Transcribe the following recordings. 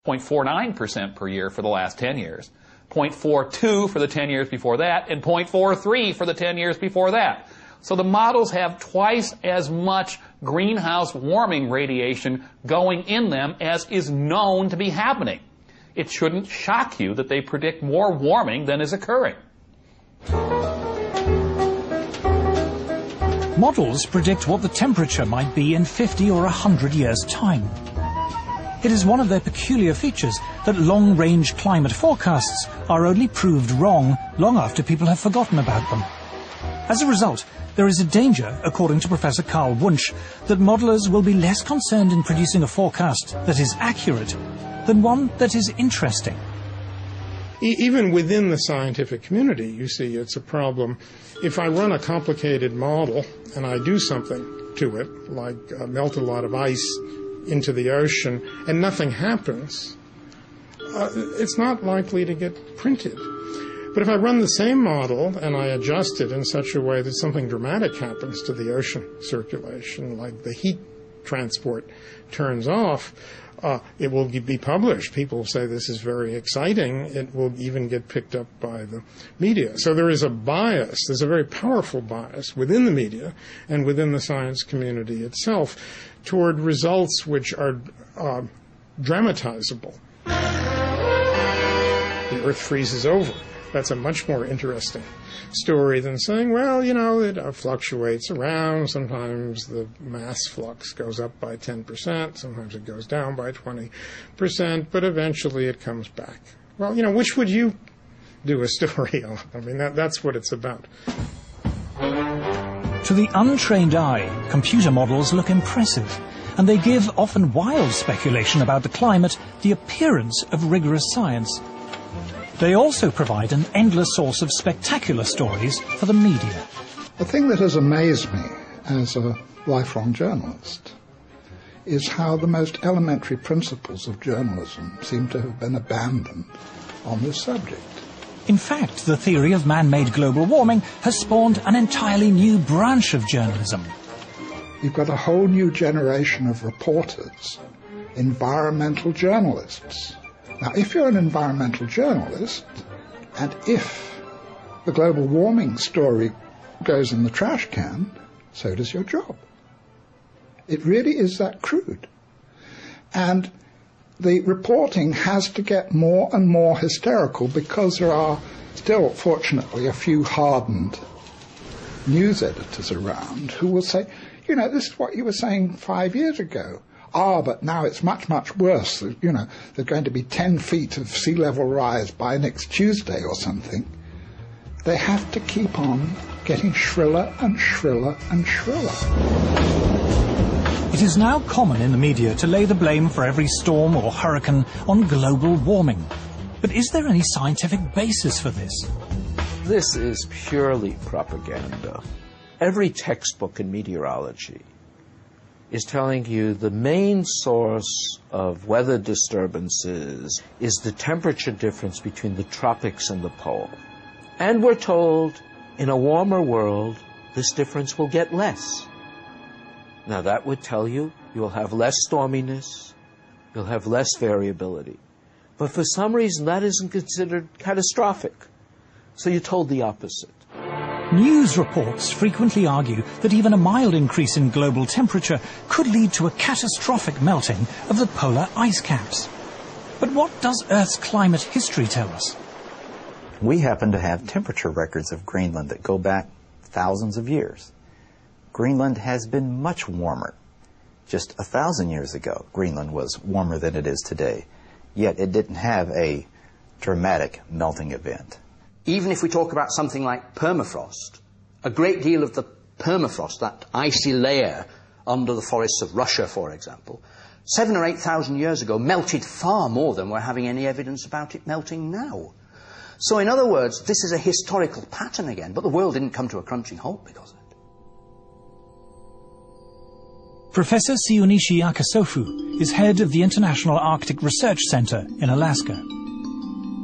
0.49% per year for the last 10 years, 0.42 for the 10 years before that, and 0.43 for the 10 years before that. So the models have twice as much greenhouse warming radiation going in them as is known to be happening. It shouldn't shock you that they predict more warming than is occurring. Models predict what the temperature might be in 50 or 100 years' time. It is one of their peculiar features that long-range climate forecasts are only proved wrong long after people have forgotten about them. As a result, there is a danger, according to Professor Carl Wunsch, that modelers will be less concerned in producing a forecast that is accurate than one that is interesting. Even within the scientific community, you see, it's a problem. If I run a complicated model and I do something to it, like melt a lot of ice into the ocean, and nothing happens, it's not likely to get printed. But if I run the same model and I adjust it in such a way that something dramatic happens to the ocean circulation, like the heat transport turns off, it will be published. People will say this is very exciting. It will even get picked up by the media. So there is a bias. There's a very powerful bias within the media and within the science community itself toward results which are dramatizable. The Earth freezes over. That's a much more interesting story than saying, well, you know, it fluctuates around. Sometimes the mass flux goes up by 10%. Sometimes it goes down by 20%. But eventually it comes back. Well, you know, which would you do a story on? I mean, that's what it's about. To the untrained eye, computer models look impressive, and they give often wild speculation about the climate the appearance of rigorous science. They also provide an endless source of spectacular stories for the media. The thing that has amazed me as a lifelong journalist is how the most elementary principles of journalism seem to have been abandoned on this subject. In fact, the theory of man-made global warming has spawned an entirely new branch of journalism. You've got a whole new generation of reporters, environmental journalists. Now, if you're an environmental journalist, and if the global warming story goes in the trash can, so does your job. It really is that crude. And the reporting has to get more and more hysterical because there are still, fortunately, a few hardened news editors around who will say, you know, this is what you were saying 5 years ago. But now it's much, much worse. You know, there's going to be 10 feet of sea level rise by next Tuesday or something. They have to keep on getting shriller and shriller and shriller. It is now common in the media to lay the blame for every storm or hurricane on global warming. But is there any scientific basis for this? This is purely propaganda. Every textbook in meteorology is telling you the main source of weather disturbances is the temperature difference between the tropics and the pole. And we're told, in a warmer world, this difference will get less. Now that would tell you you'll have less storminess, you'll have less variability. But for some reason that isn't considered catastrophic. So you're told the opposite. News reports frequently argue that even a mild increase in global temperature could lead to a catastrophic melting of the polar ice caps. But what does Earth's climate history tell us? We happen to have temperature records of Greenland that go back thousands of years. Greenland has been much warmer. Just 1,000 years ago, Greenland was warmer than it is today. Yet it didn't have a dramatic melting event. Even if we talk about something like permafrost, a great deal of the permafrost, that icy layer under the forests of Russia, for example, 7,000 or 8,000 years ago melted far more than we're having any evidence about it melting now. So in other words, this is a historical pattern again, but the world didn't come to a crunching halt because of it. Professor Siunishi Akasofu is head of the International Arctic Research Center in Alaska.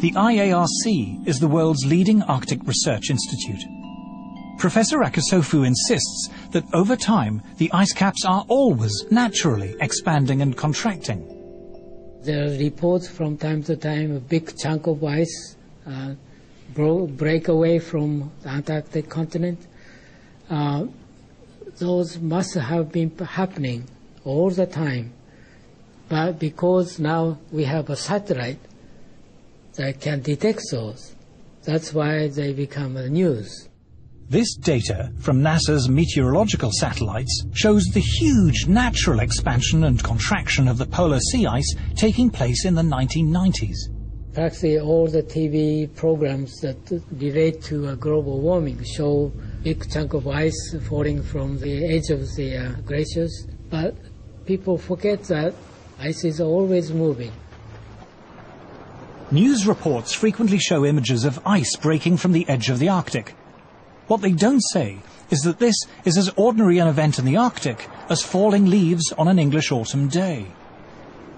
The IARC is the world's leading Arctic research institute. Professor Akasofu insists that over time, the ice caps are always naturally expanding and contracting. There are reports from time to time, a big chunk of ice break away from the Antarctic continent. Those must have been happening all the time. But because now we have a satellite that can detect those, that's why they become news. This data from NASA's meteorological satellites shows the huge natural expansion and contraction of the polar sea ice taking place in the 1990s. Practically all the TV programs that relate to global warming show big chunk of ice falling from the edge of the glaciers, but people forget that ice is always moving. News reports frequently show images of ice breaking from the edge of the Arctic. What they don't say is that this is as ordinary an event in the Arctic as falling leaves on an English autumn day.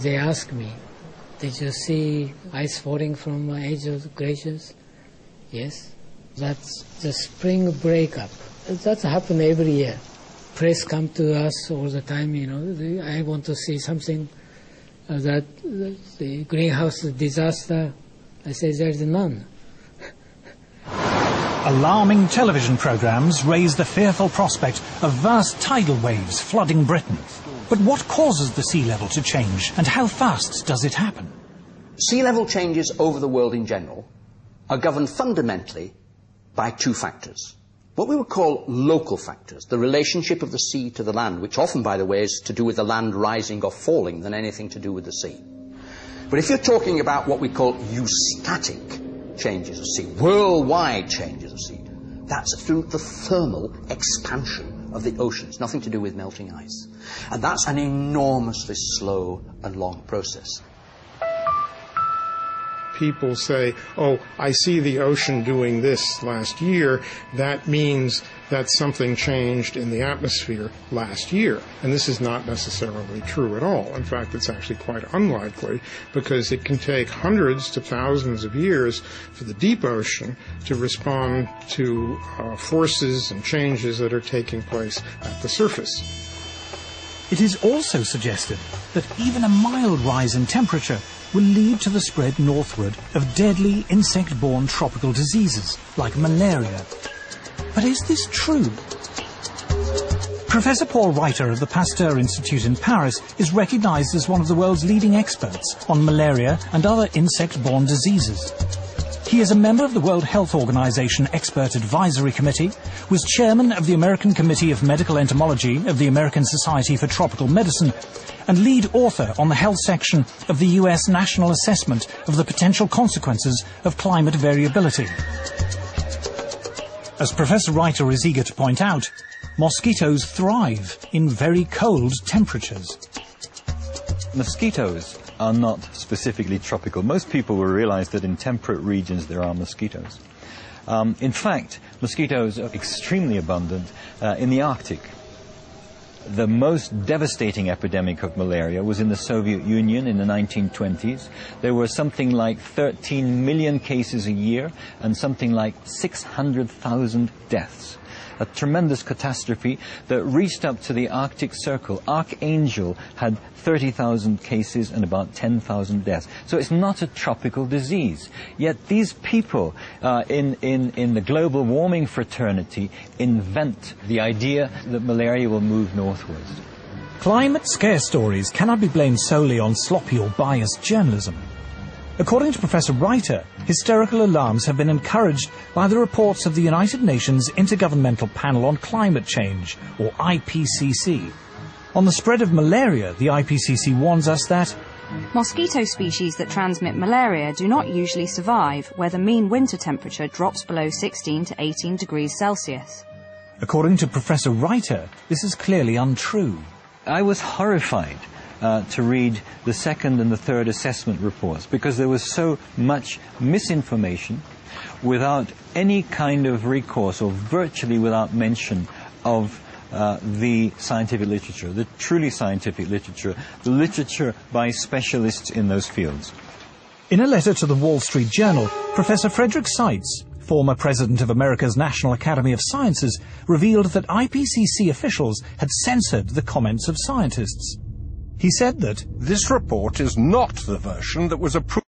They ask me, did you see ice falling from the edge of the glaciers? Yes. That's the spring breakup. That happens every year. Press come to us all the time, I want to see something that the greenhouse disaster. I say there's none. Alarming television programs raise the fearful prospect of vast tidal waves flooding Britain. But what causes the sea level to change, and how fast does it happen? Sea level changes over the world in general are governed fundamentally by two factors. What we would call local factors, the relationship of the sea to the land, which often, by the way, is to do with the land rising or falling than anything to do with the sea. But if you're talking about what we call eustatic changes of sea, worldwide changes of sea, that's through the thermal expansion of the oceans, nothing to do with melting ice. And that's an enormously slow and long process. People say, oh, I see the ocean doing this last year. That means that something changed in the atmosphere last year. And this is not necessarily true at all. In fact, it's actually quite unlikely, because it can take hundreds to thousands of years for the deep ocean to respond to forces and changes that are taking place at the surface. It is also suggested that even a mild rise in temperature will lead to the spread northward of deadly insect-borne tropical diseases like malaria. But is this true? Professor Paul Reiter of the Pasteur Institute in Paris is recognized as one of the world's leading experts on malaria and other insect-borne diseases. He is a member of the World Health Organization Expert Advisory Committee, was chairman of the American Committee of Medical Entomology of the American Society for Tropical Medicine, and lead author on the health section of the US National Assessment of the Potential Consequences of Climate Variability. As Professor Reiter is eager to point out, mosquitoes thrive in very cold temperatures. Mosquitoes are not specifically tropical. Most people will realize that in temperate regions there are mosquitoes. In fact, mosquitoes are extremely abundant in the Arctic. The most devastating epidemic of malaria was in the Soviet Union in the 1920s. There were something like 13 million cases a year and something like 600,000 deaths. A tremendous catastrophe that reached up to the Arctic Circle. Archangel had 30,000 cases and about 10,000 deaths. So it's not a tropical disease. Yet these people in the global warming fraternity invent the idea that malaria will move northwards. Climate scare stories cannot be blamed solely on sloppy or biased journalism. According to Professor Reiter, hysterical alarms have been encouraged by the reports of the United Nations Intergovernmental Panel on Climate Change, or IPCC. On the spread of malaria, the IPCC warns us that mosquito species that transmit malaria do not usually survive where the mean winter temperature drops below 16 to 18 degrees Celsius. According to Professor Reiter, this is clearly untrue. I was horrified to read the second and the third assessment reports, because there was so much misinformation without any kind of recourse, or virtually without mention of the scientific literature, the truly scientific literature, the literature by specialists in those fields. In a letter to the Wall Street Journal, Professor Frederick Seitz, former president of America's National Academy of Sciences, revealed that IPCC officials had censored the comments of scientists. He said that this report is not the version that was approved.